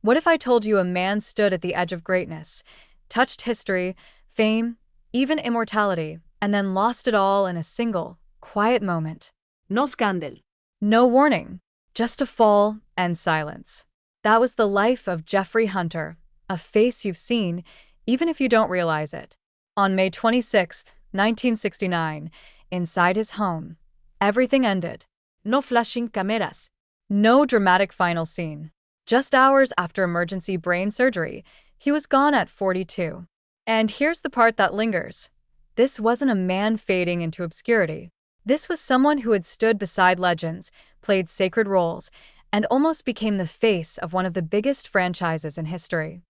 What if I told you a man stood at the edge of greatness, touched history, fame, even immortality, and then lost it all in a single, quiet moment? No scandal. No warning, just a fall and silence. That was the life of Jeffrey Hunter, a face you've seen, even if you don't realize it. On May 26, 1969, inside his home, everything ended. No flashing cameras. No dramatic final scene. Just hours after emergency brain surgery, he was gone at 42. And here's the part that lingers. This wasn't a man fading into obscurity. This was someone who had stood beside legends, played sacred roles, and almost became the face of one of the biggest franchises in history.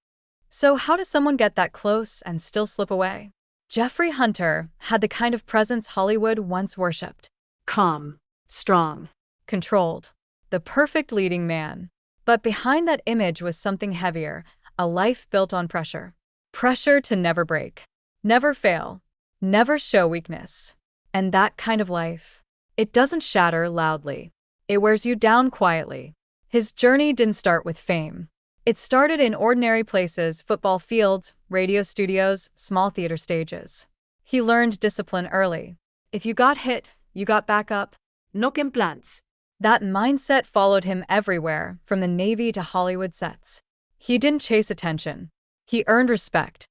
So how does someone get that close and still slip away? Jeffrey Hunter had the kind of presence Hollywood once worshipped. Calm. Strong. Controlled. The perfect leading man. But behind that image was something heavier, a life built on pressure. Pressure to never break, never fail, never show weakness. And that kind of life, it doesn't shatter loudly. It wears you down quietly. His journey didn't start with fame. It started in ordinary places: football fields, radio studios, small theater stages. He learned discipline early. If you got hit, you got back up. No plans. That mindset followed him everywhere, from the Navy to Hollywood sets. He didn't chase attention. He earned respect.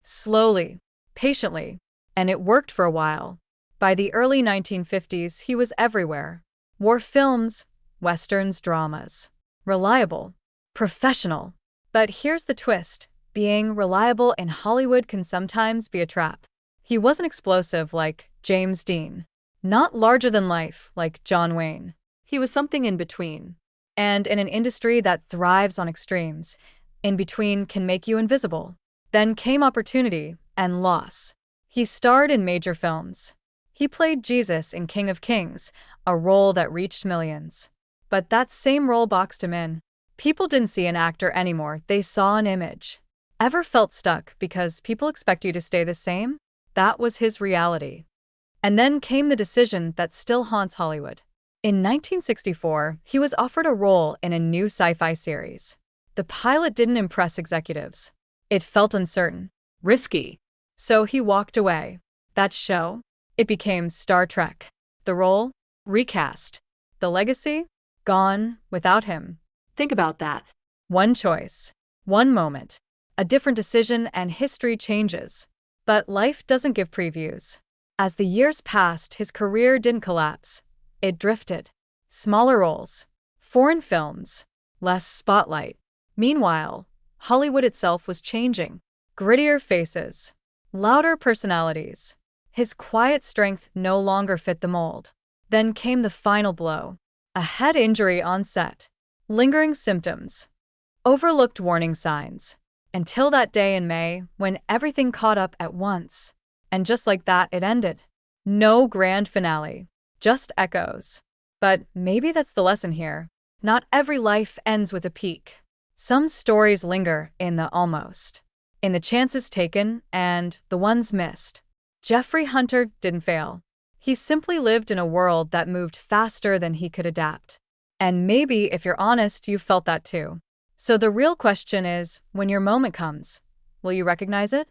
Slowly, patiently, and it worked for a while. By the early 1950s, he was everywhere. War films, westerns, dramas. Reliable. Professional. But here's the twist. Being reliable in Hollywood can sometimes be a trap. He wasn't explosive like James Dean. Not larger than life like John Wayne. He was something in between. And in an industry that thrives on extremes, in between can make you invisible. Then came opportunity and loss. He starred in major films. He played Jesus in King of Kings, a role that reached millions. But that same role boxed him in. People didn't see an actor anymore, they saw an image. Ever felt stuck because people expect you to stay the same? That was his reality. And then came the decision that still haunts Hollywood. In 1964, he was offered a role in a new sci-fi series. The pilot didn't impress executives. It felt uncertain. Risky. So he walked away. That show? It became Star Trek. The role? Recast. The legacy? Gone without him. Think about that. One choice. One moment. A different decision and history changes. But life doesn't give previews. As the years passed, his career didn't collapse. It drifted. Smaller roles. Foreign films. Less spotlight. Meanwhile, Hollywood itself was changing. Grittier faces. Louder personalities. His quiet strength no longer fit the mold. Then came the final blow. A head injury on set. Lingering symptoms. Overlooked warning signs. Until that day in May, when everything caught up at once. And just like that, it ended. No grand finale. Just echoes. But maybe that's the lesson here. Not every life ends with a peak. Some stories linger in the almost. In the chances taken and the ones missed. Jeffrey Hunter didn't fail. He simply lived in a world that moved faster than he could adapt. And maybe, if you're honest, you felt that too. So the real question is, when your moment comes, will you recognize it?